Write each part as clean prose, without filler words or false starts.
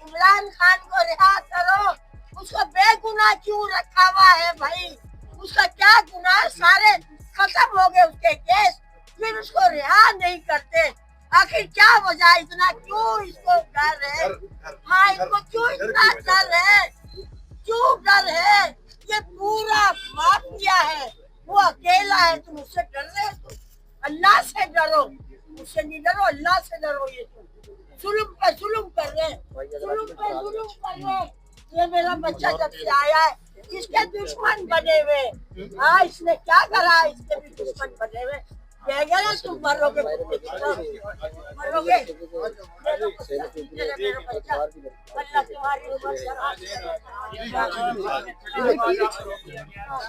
इमरान खान को रिहा करो, उसको बेगुनाह क्यों रखा हुआ है भाई? उसका क्या गुनाह? सारे खत्म हो गए उसके केस, फिर उसको रिहा नहीं करते। आखिर क्या वजह? इतना क्यों इसको डर है? हाँ, इनको क्यों इतना डर है? क्यों डर है? ये पूरा माफिया है, वो अकेला है। तुम उससे डर रहे हो? अल्लाह से डरो, उससे नहीं डरो, अल्लाह से डरो। ये तुम जुल्म पे जुल्म कर रहे हैं, जुल्म पे जुल्म कर रहे हैं। ये मेरा बच्चा जब से आया है, इसके दुश्मन बने हुए। हाँ, इसने क्या करा? इसके भी दुश्मन बने हुए। कह गया ना तुम मरोगे, मरोगे। अल्लाह तुम्हारी उम्र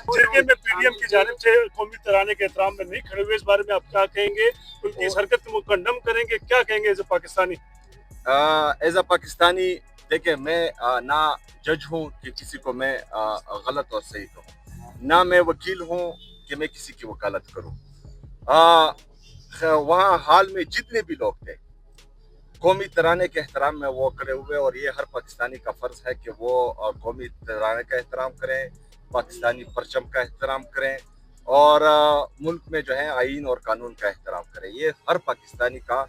जिरगे में पीडीएम की जानिब से कौमी तराने के एहतराम में नहीं खड़े हुए, इस बारे में आप क्या कहेंगे? उनकी इस हरकत को कंडम करेंगे? क्या कहेंगे as a Pakistani? As a Pakistani देखिए, मैं ना जज हूँ कि किसी को मैं गलत और सही कहूँ, ना मैं वकील हूँ कि मैं किसी की वकालत करूँ। वहाँ हाल में जितने भी लोग थे कौमी तराने के एहतराम में वो खड़े हुए, और ये हर पाकिस्तानी का फ़र्ज़ है कि वो कौमी तराने का एहतराम करें, पाकिस्तानी परचम का एहतराम करें, और मुल्क में जो है आईन और कानून का एहतराम करें। ये हर पाकिस्तानी का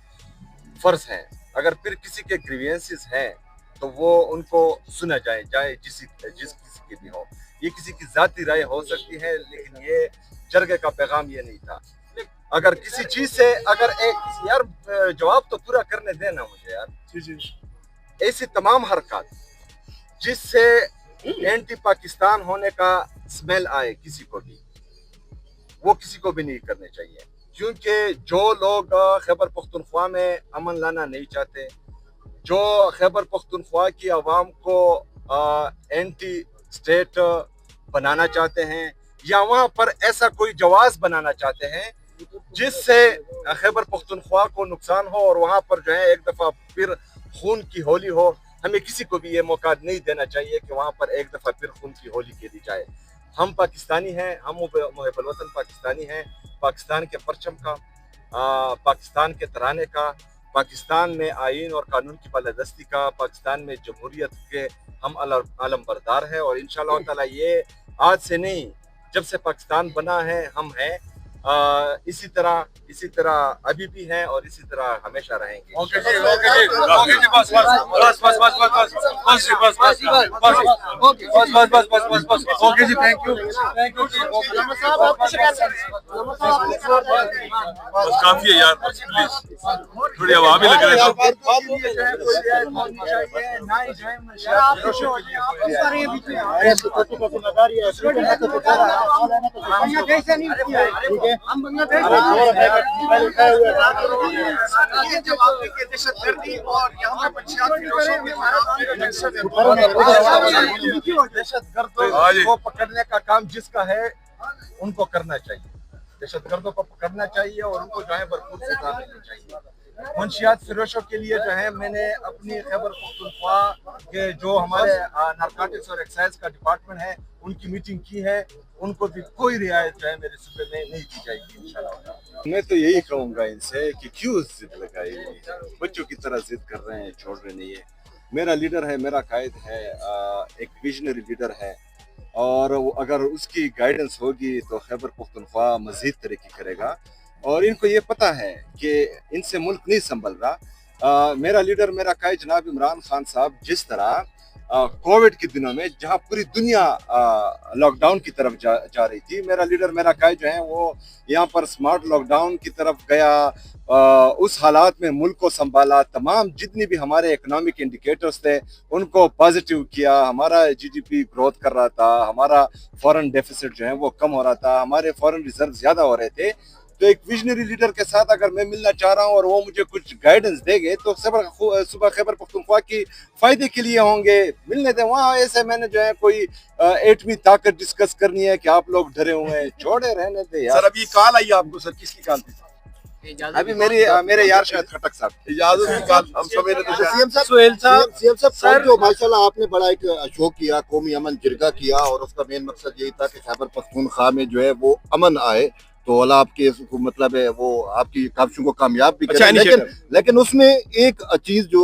फ़र्ज़ है। अगर फिर किसी के ग्रीवेंसेस हैं तो वो उनको सुना जाए, जिस किसी की भी हो। ये किसी की ज़ाती राय हो सकती है, लेकिन ये जरगे का पैगाम ये नहीं था। अगर किसी चीज़ से अगर एक यार जवाब तो पूरा करने देना मुझे यार। ऐसी तमाम हरकत जिससे एंटी पाकिस्तान होने का स्मेल आए किसी को भी, वो किसी को भी नहीं करने चाहिए। क्योंकि जो लोग खैबर पख्तूनख्वा में अमन लाना नहीं चाहते, जो खैबर पख्तूनख्वा की आवाम को एंटी स्टेट बनाना चाहते हैं, या वहाँ पर ऐसा कोई जवाज़ बनाना चाहते हैं जिससे खैबर पख्तूनख्वा को नुकसान हो और वहाँ पर जो है एक दफ़ा फिर खून की होली हो, हमें किसी को भी ये मौका नहीं देना चाहिए कि वहाँ पर एक दफ़ा फिर खून की होली खेली जाए। हम पाकिस्तानी हैं, हम मुहिब्बुल वतन पाकिस्तानी हैं। पाकिस्तान के परचम का, पाकिस्तान के तराने का, पाकिस्तान में आईन और कानून की बालादस्ती का, पाकिस्तान में जमहूरियत के हम अलमबरदार हैं। और इंशाअल्लाह ताला ये आज से नहीं, जब से पाकिस्तान बना है हम हैं। इसी तरह अभी भी हैं और इसी तरह हमेशा रहेंगे। ओके जी, ओके जी, ओके जी, बस बस बस बस बस बस बस बस जी, बस बस बस ओके जी, थैंक यू जी, बस काफी है यार, बस प्लीज थोड़ी हवा भी लग रही है। हम बांग्लादेश को पकड़ने का काम जिसका है उनको करना चाहिए, दहशतगर्दों को पकड़ना चाहिए और उनको जो है भरपूर सजा मिलनी चाहिए। मुंशियात फिरोशों के लिए जो है मैंने अपनी खैबर पख्तूनख्वा के जो हमारे नारकोटिक्स और एक्साइज का डिपार्टमेंट है उनकी मीटिंग की है। उनको भी कोई रियायत जो है मेरे सूबे में नहीं दी जाएगी इंशाल्लाह। मैं तो यही कहूँगा इनसे कि क्यों जिद लगाई, बच्चों की तरह जिद कर रहे हैं, छोड़ रहे नहीं है। मेरा लीडर है, मेरा कायद है, एक विजनरी लीडर है, और अगर उसकी गाइडेंस होगी तो खैबर पख्तूनख्वा मज़ीद तरक्की करेगा। और इनको ये पता है कि इनसे मुल्क नहीं संभल रहा। मेरा लीडर, मेरा कायद जनाब इमरान खान साहब जिस तरह कोविड के दिनों में जहां पूरी दुनिया लॉकडाउन की तरफ जा रही थी, मेरा लीडर मेरा कायद जो है वो यहाँ पर स्मार्ट लॉकडाउन की तरफ गया। उस हालात में मुल्क को संभाला, तमाम जितनी भी हमारे इकोनॉमिक इंडिकेटर्स थे उनको पॉजिटिव किया। हमारा जीडीपी ग्रोथ कर रहा था, हमारा फॉरेन डेफिसिट जो है वो कम हो रहा था, हमारे फॉरेन रिजर्व ज़्यादा हो रहे थे। तो एक विजनरी लीडर के साथ अगर मैं मिलना चाह रहा हूँ और वो मुझे कुछ गाइडेंस देंगे तो सुबह खैबर पख्तूनख्वा की फ़ायदे के लिए होंगे। मिलने दें वहाँ, ऐसे मैंने जो है कोई एटमी ताकत डिस्कस करनी है कि आप लोग डरे हुए हैं, छोड़े रहने दे यार। सर अभी कॉल आई आपको, सर किसकी कॉल थी? अभी मेरे यार शायद खटक साहब इजाजत की कॉल हम सवेरे तो सीएम साहब जो माशाल्लाह आपने बड़ा एक शो किया, कौमी अमन जिरगा किया, और उसका मेन मकसद यही था कि खैबर पख्तूनख्वा में जो है वो अमन आए। तो अल्लाह आपके मतलब है वो आपकी काविशों को कामयाब भी अच्छा, करे, लेकिन उसमें एक चीज जो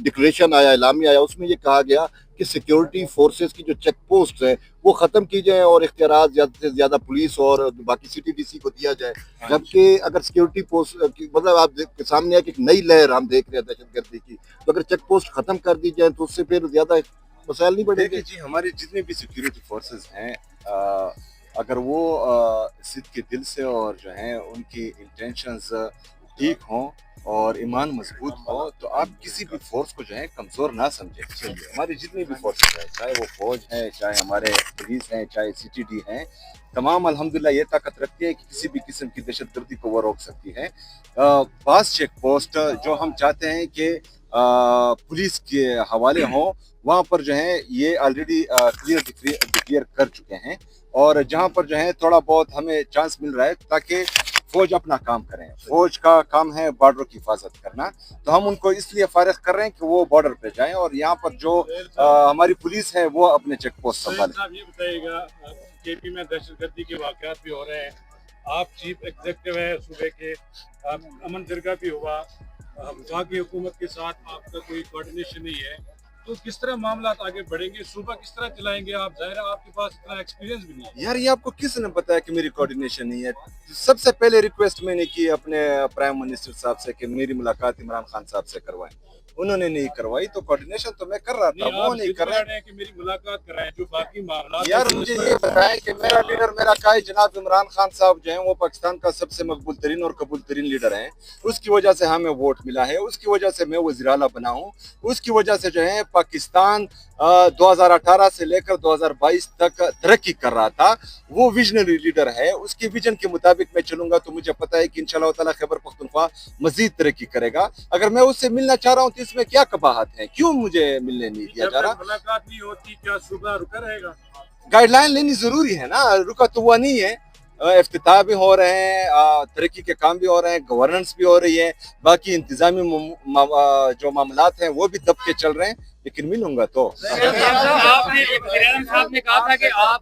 डिक्लेरेशन आया, एलामी आया, उसमें ये कहा गया कि सिक्योरिटी फोर्सेस की जो चेक पोस्ट है वो खत्म की जाए और इख्तियारात ज्यादा से ज्यादा पुलिस और बाकी CTDC को दिया जाए, जबकि अगर सिक्योरिटी पोस्ट मतलब आप सामने है कि एक नई लहर हम देख रहे हैं दहशतगर्दी की, तो अगर चेक पोस्ट खत्म कर दी जाए तो उससे फिर ज्यादा मसाइल नहीं बढ़ेंगे। देखिए जी, हमारे जितने भी सिक्योरिटी फोर्सेस हैं, अगर वो सिद्ध के दिल से और जो है उनकी इंटेंशंस ठीक हों और ईमान मजबूत हो, तो आप किसी भी फोर्स को जो है कमज़ोर ना समझें। हमारी जितनी भी फोर्सेस हैं, चाहे वो फौज है, चाहे हमारे पुलिस हैं, चाहे CTD हैं, तमाम अल्हम्दुलिल्लाह ये ताकत रखती है कि किसी भी किस्म की दहशतगर्दी को वो रोक सकती है। पास चेक पोस्ट जो हम चाहते हैं कि पुलिस के हवाले हों, वहाँ पर जो है ये ऑलरेडी क्लियर कर चुके हैं, और जहाँ पर जो है थोड़ा बहुत हमें चांस मिल रहा है ताकि फौज अपना काम करें। फौज का काम है बॉर्डर की हिफाजत करना, तो हम उनको इसलिए फारिग कर रहे हैं कि वो बॉर्डर पे जाएं और यहाँ पर जो हमारी पुलिस है वो अपने चेक पोस्ट संभालें। साहब ये बताइएगा, KP में दहशतगर्दी के वाक़यात भी हो रहे हैं, आप चीफ एग्जीक्यूटिव हैं सूबे के, अमन जरगा भी हुआ, वफाकी हुकूमत के साथ आपका कोई कोऑर्डिनेशन नहीं है, तो किस तरह मामला आगे बढ़ेंगे, सूबा किस तरह चलाएंगे आप? जाहिर है आपके पास इतना एक्सपीरियंस भी नहीं है। यार ये आपको किसने बताया कि मेरी कोऑर्डिनेशन नहीं है? सबसे पहले रिक्वेस्ट मैंने की अपने प्राइम मिनिस्टर साहब से कि मेरी मुलाकात इमरान खान साहब से करवाएं, उन्होंने नहीं करवाई, तो कोऑर्डिनेशन तो मैं कर रहा था, वो नहीं कर रहे हैं कि मेरी मुलाकात कराएं, जो बाकी मामला। यार मुझे ये बताएं कि मेरा लीडर, मेरा कायद जनाब इमरान खान साहब जो हैं वो पाकिस्तान का सबसे मकबूल तरीन और कबूल तरीन लीडर हैं, उसकी वजह से हमें वोट मिला है, उसकी वजह से मैं वज़ीर आला बना हूँ, उसकी वजह से जो है पाकिस्तान 2018 से लेकर 2022 तक तरक्की कर रहा था। वो विजनरी लीडर है, उसके विजन के मुताबिक मैं चलूंगा तो मुझे पता है कि इंशाअल्लाह ताला खैबर पख्तूनख्वा मजीद तरक्की करेगा। अगर मैं उससे मिलना चाह रहा हूँ तो इसमें क्या कबाहत है? क्यों मुझे मिलने नहीं दिया जा रहा? मुलाकात नहीं होती, क्या सूबा रुका रहेगा? गाइडलाइन लेनी जरूरी है ना, रुका तो हुआ नहीं है। इफ्तिताह भी हो रहे हैं, तरक्की के काम भी हो रहे हैं, गवर्नेंस भी हो रही है, बाकी इंतजामी जो मामलात हैं वो भी दब के चल रहे हैं, लेकिन मिलूंगा तो। आपने वज़ीर-ए-आज़म साहब ने कहा था कि आप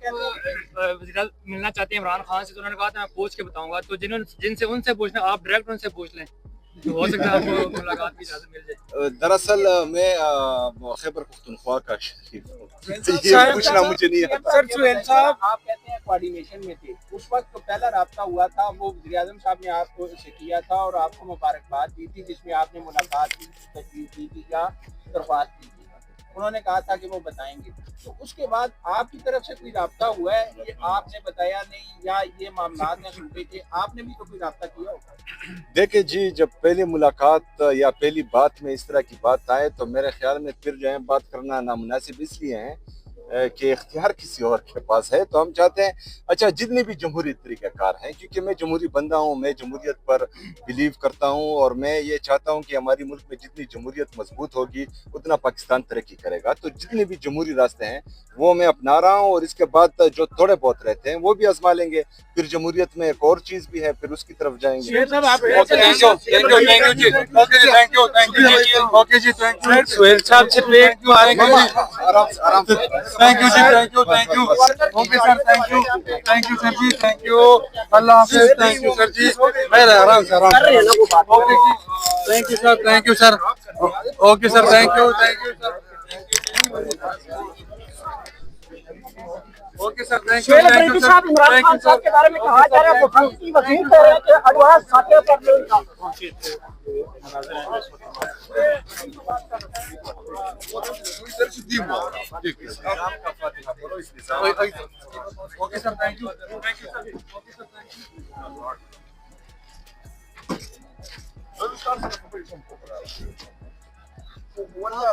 मिलना चाहते हैं इमरान खान से, तो उन्होंने कहा था मैं पूछ के बताऊंगा, तो जिनसे उनसे पूछना, आप डायरेक्ट उनसे पूछ लें, तो हो सकता है आपको मुलाकात की इजाजत मिल जाए। दरअसल मैं खैबर पख्तूनख्वा का शरीफ हूँ, ये पूछना मुझे नहीं आता। सर सुहेल साहब, आप कहते हैं कोऑर्डिनेशन में थे, उस वक्त तो पहला राब्ता हुआ था, वो वज़ीर-ए-आज़म साहब ने आपको से किया था और आपको मुबारकबाद दी थी, जिसमें आपने मुलाकात की तजवीज़ दी थी या दरख्वास्त की थी, उन्होंने कहा था कि वो बताएंगे, तो उसके बाद आपकी तरफ से कोई राब्ता हुआ है? ये आपने बताया नहीं या ये मामलात हैं सूबे के, आपने भी तो कोई राब्ता किया होगा? देखिए जी, जब पहली मुलाकात या पहली बात में इस तरह की बात आए तो मेरे ख्याल में फिर जो है बात करना नामुनासिब इसलिए है कि इख्तियार किसी और के पास है, तो हम चाहते हैं अच्छा जितने भी जमहूरी तरीक़ाकार हैं, क्योंकि मैं जमहूरी बंदा हूँ, मैं जमहूरियत पर बिलीव करता हूँ और मैं ये चाहता हूँ कि हमारी मुल्क में जितनी जमहूरियत मजबूत होगी उतना पाकिस्तान तरक्की करेगा, तो जितने भी जमहूरी रास्ते हैं वो मैं अपना रहा हूँ और इसके बाद जो थोड़े बहुत रहते हैं वो भी आजमा लेंगे, फिर जमहूरियत में एक और चीज़ भी है, फिर उसकी तरफ जाएंगे। Thank you sir, thank you sir ji, thank you, अल्लाह हाफिज़, थैंक यू सर जी, आराम से okay ji, thank you sir, thank you sir, okay sir, thank you sir, okay sir, thank you sir, Imran Khan साहब के बारे में कहा जा रहा है वफाकी वज़ीर कह रहे हैं कि एडवांस खाते पर नहीं था। Okay sir, thank you, thank you sir, okay sir, thank you.